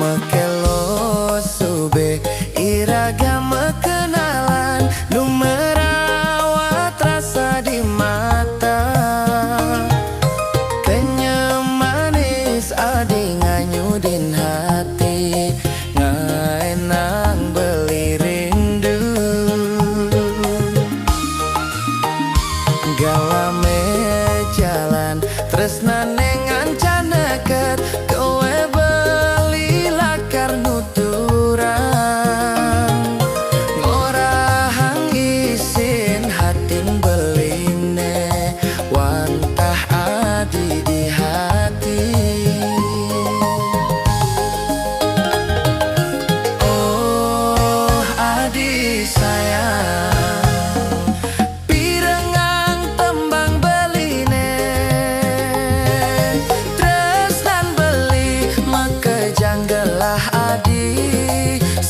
Makelo sube iragama kenalan nu merawat rasa di mata kenyam manis adi nganyudin hati ngaenang beli rindu galame jalan tresna nengan caneket kowe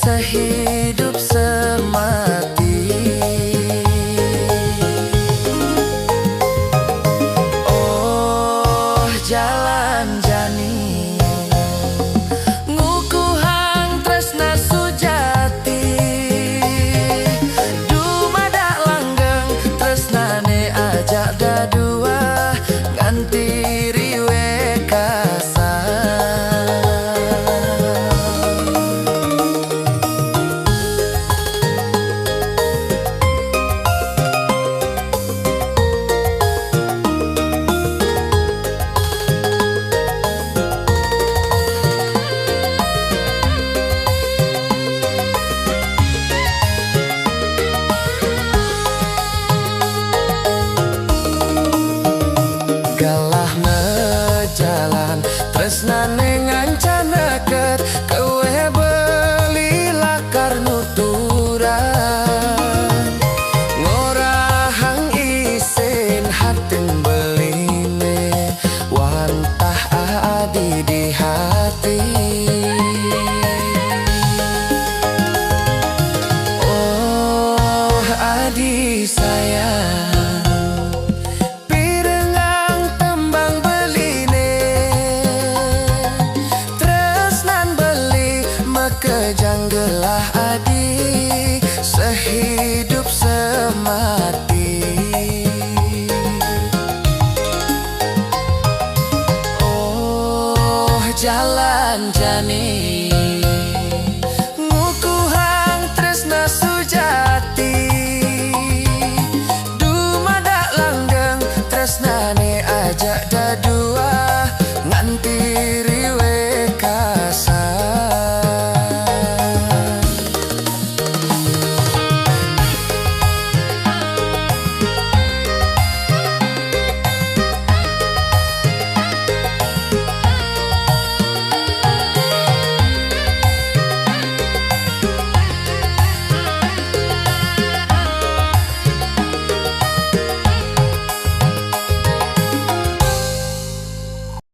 sehidup semati. Oh jalan jani ngukuhang tresna sujati dumada langgeng tresnane ajak dadua ganti riwe kasa. Galah mejalan tresnane ngancaneket kowe beli lakar nuturan ngorahang isin hatin beline wantah adi di hati. Oh adi sayang kejanggelah adi sehidup semati. Oh jalan jani